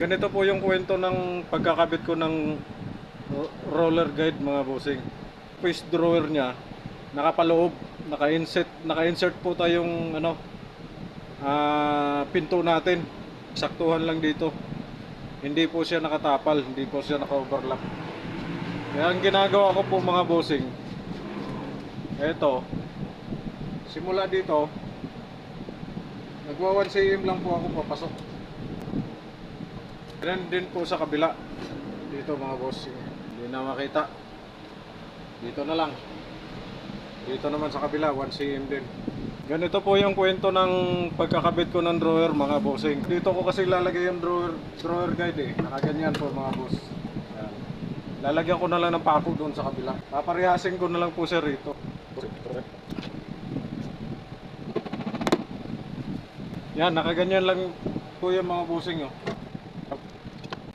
Ganito po yung kwento ng pagkakabit ko ng roller guide, mga bossing. Face drawer niya, nakapaloob, naka-insert po tayong pinto natin. Saktuhan lang dito. Hindi po siya nakatapal, hindi po siya naka-overlap. Kaya ang ginagawa ko po, mga bossing, eto, simula dito, nagwa 1 cm lang po ako papasok. Ganun din po sa kabila. Dito, mga bossing, hindi na makita. Dito na lang. Dito naman sa kabila 1 cm din. Ganito po yung kwento ng pagkakabit ko ng drawer, mga bossing. Dito ko kasi lalagay yung drawer guide eh. Nakaganyan po, mga boss. Ayan. Lalagyan ko na lang ng pako doon sa kabila. Paparehasin ko na lang po siya rito. Yan, nakaganyan lang po yung mga bossing oh.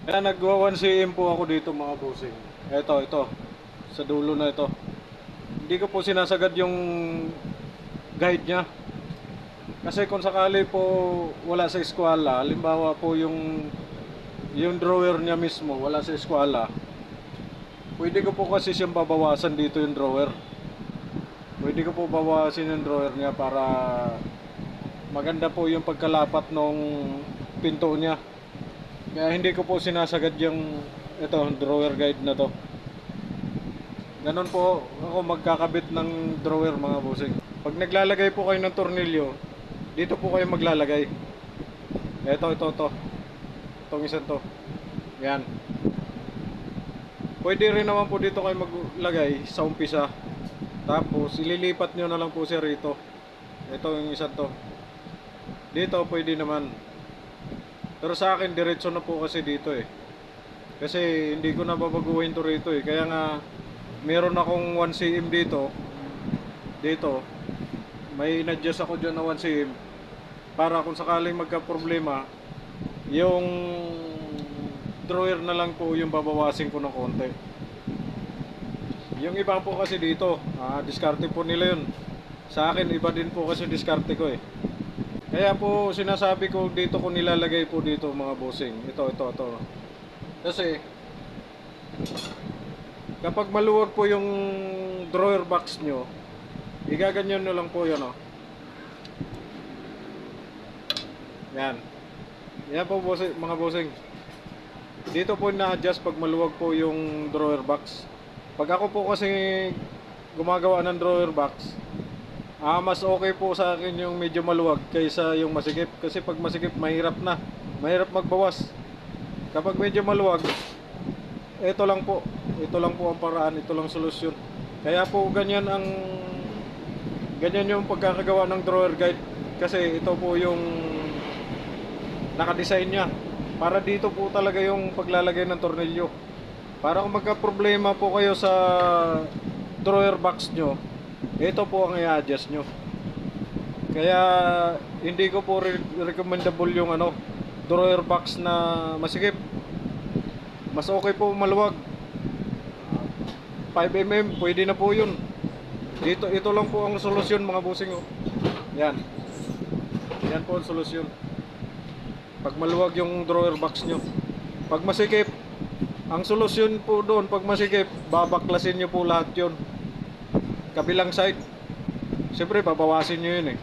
Kaya nagwa 1 cm po ako dito, mga bossing. Ito. Sa dulo na ito. Hindi ko po sinasagad yung guide niya. Kasi kung sakali po wala sa eskwela, halimbawa po yung drawer niya mismo wala sa eskwela, pwede ko po kasi siyang babawasan dito yung drawer. Pwede ko po bawasin yung drawer niya para maganda po yung pagkalapat ng pinto niya. Kaya hindi ko po sinasagad yung drawer guide na to. Ganon po ako magkakabit ng drawer, mga bossing. Pag naglalagay po kayo ng tornilyo, dito po kayo maglalagay. Ito. Itong isang to. Yan. Pwede rin naman po dito kayo maglagay sa umpisa. Tapos ililipat nyo na lang po siya rito. Ito yung isang to. Dito pwede naman. Pero sa akin diretso na po kasi dito eh. Kasi hindi ko na babaguhin to rito eh. Kaya nga meron akong 1 cm dito. May in-adjust ako dyan na 1 cm para kung sakaling magka-problema, yung drawer na lang po yung babawasin ko ng konti. Yung iba po kasi dito, diskarte po nila yun. Sa akin, iba din po kasi diskarte ko eh. Kaya po sinasabi ko dito ko nilalagay po dito, mga bossing. Ito. Kasi kapag maluwag po yung drawer box nyo, igaganyan nyo lang po yun oh. Yan po bossing, mga bossing. Dito po na-adjust pag maluwag po yung drawer box. Pag ako po kasi gumagawa ng drawer box, mas okay po sa akin yung medyo maluwag kaysa yung masikip. Kasi pag masikip, mahirap magbawas. Kapag medyo maluwag, ito lang po ang paraan, ito lang solusyon. Kaya po ganyan yung pagkakagawa ng drawer guide. Kasi ito po yung nakadesign niya para dito po talaga yung paglalagay ng tornilyo. Para kung magka-problema po kayo sa drawer box nyo, ito po ang i-adjust nyo. Kaya hindi ko po recommendable yung drawer box na masikip. Mas okay po maluwag. 5 mm pwede na po yun. Ito lang po ang solusyon, mga bossing oh. Yan po ang solusyon pag maluwag yung drawer box nyo. Pag masikip, ang solusyon po doon, pag masikip, babaklasin nyo po lahat yun, kabilang side. Siyempre babawasin nyo yun eh.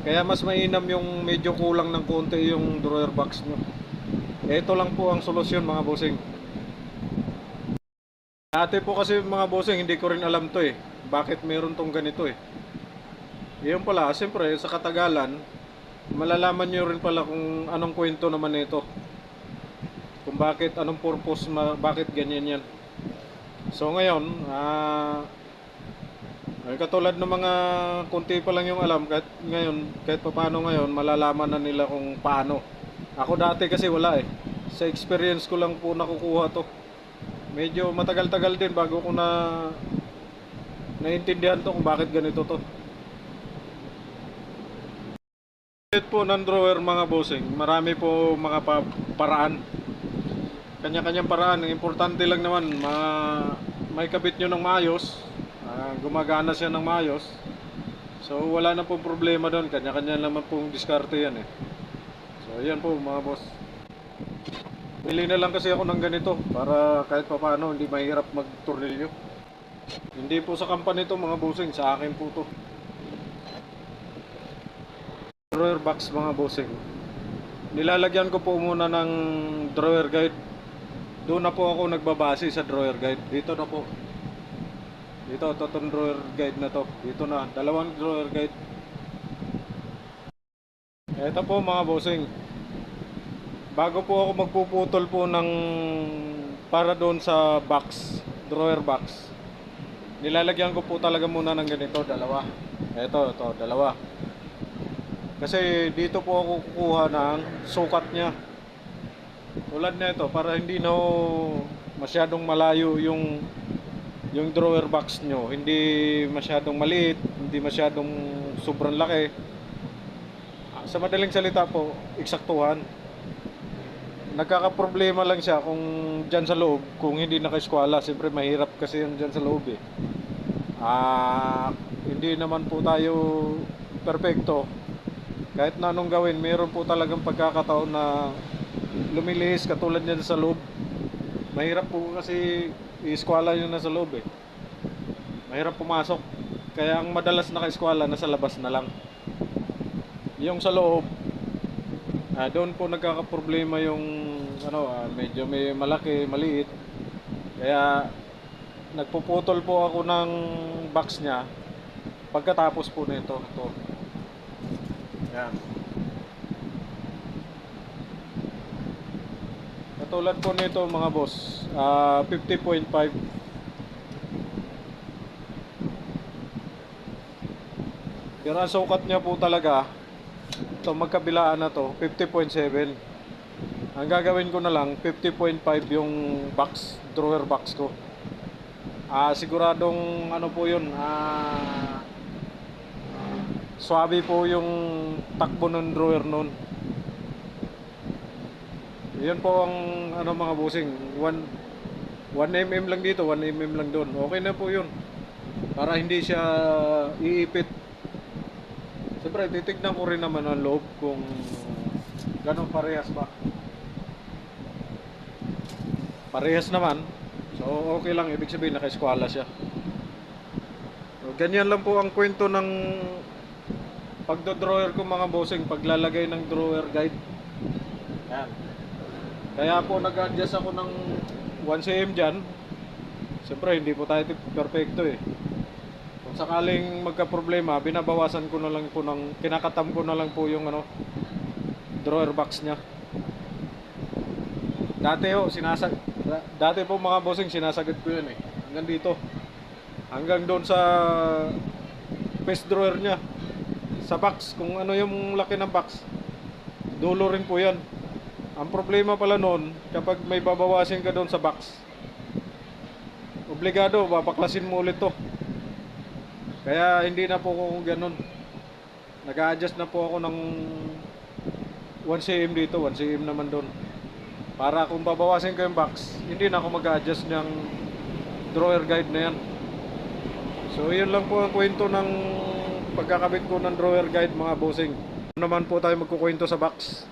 Kaya mas mainam yung medyo kulang ng konti yung drawer box nyo. Ito lang po ang solusyon, mga bossing. Dati po kasi, mga bossing, hindi ko rin alam to eh. Bakit meron tong ganito eh. Yun pala, siyempre sa katagalan, malalaman nyo rin pala kung anong kwento naman ito. Kung bakit, anong purpose, bakit ganyan yan. So ngayon, katulad ng mga kunti pa lang yung alam, kahit paano ngayon, malalaman na nila kung paano. Ako dati kasi wala eh. Sa experience ko lang po nakukuha to. Medyo matagal-tagal din bago ko naintindihan to kung bakit ganito to. Po ng drawer, mga bossing, marami po mga paraan. Kanya-kanyang paraan. Ang importante lang naman, may kabit nyo ng maayos, gumagana siya ng maayos. So wala na pong problema doon. Kanya-kanya naman pong diskarte yan eh. So ayan po, mga boss. Bili na lang kasi ako ng ganito para kahit papaano hindi mahirap magtornilyo. Hindi po sa company to mga bossing, sa akin po to. Drawer box mga bossing. Nilalagyan ko po muna ng drawer guide. Doon na po ako nagbabase sa drawer guide. Dito na po. Dito, itong drawer guide na to. Dito na, dalawang drawer guide. Ito po mga bossing. Bago po ako magpuputol po ng para doon sa box, drawer box. Nilalagyan ko po talaga muna ng ganito, dalawa. Ito, dalawa. Kasi dito po ako kukuha ng sukat niya. Tulad nito para hindi na masyadong malayo yung drawer box nyo, hindi masyadong maliit, hindi masyadong sobrang laki. Sa madaling salita po, eksaktuhan. Nagkakaproblema lang siya kung dyan sa loob, kung hindi naka-eskwala. Siyempre mahirap kasi yung dyan sa loob eh. Hindi naman po tayo perfecto. Kahit na anong gawin, meron po talagang pagkakataon na lumilihis katulad niya sa loob. Mahirap po kasi i-eskwala yun na sa loob eh. Mahirap pumasok. Kaya ang madalas naka-eskwala nasa labas na lang. Yung sa loob, doon po nagkakaproblema yung medyo may malaki, maliit. Kaya nagpuputol po ako ng box niya pagkatapos po nito. Ito. Yan. Katulad po nito mga boss, 50.5. Pero ang sukat niya po talaga, ito magkabilaan na to, 50.7. Ang gagawin ko na lang, 50.5 yung box, drawer box ko. Siguradong ano po yun, swabe po yung takbo ng drawer nun. Yan po ang mga busing, 1 mm lang dito, 1 mm lang doon. Okay na po yun. Para hindi siya iipit. Siyempre, titignan ko rin naman ang loob kung ganun parehas ba. Parehas naman. So, okay lang. Ibig sabihin, naka-eskwala siya. So, ganyan lang po ang kwento ng pagdo-drawer ko mga bossing. Paglalagay ng drawer guide. Yan. Kaya po nag-adjust ako ng 1 cm dyan. Siyempre, hindi po tayo perfecto eh. Kung sakaling magka-problema, binabawasan ko na lang po kinakatam ko na lang po yung drawer box niya. Dati po mga bossing, sinasagad ko yun eh. Hanggang dito. Hanggang doon sa face drawer niya. Sa box, kung ano yung laki ng box. Dulo rin po yan. Ang problema pala noon, kapag may babawasin ka doon sa box, obligado, babaklasin mo ulit to. Kaya hindi na po ako ganun. Nag-a-adjust na po ako ng 1 cm dito, 1 cm naman doon. Para kung babawasin ko yung box, hindi na ako mag-a-adjust ng drawer guide na yan. So yun lang po ang kwento ng pagkakabit ko ng drawer guide mga bossing. Naman po tayo magkukwento sa box.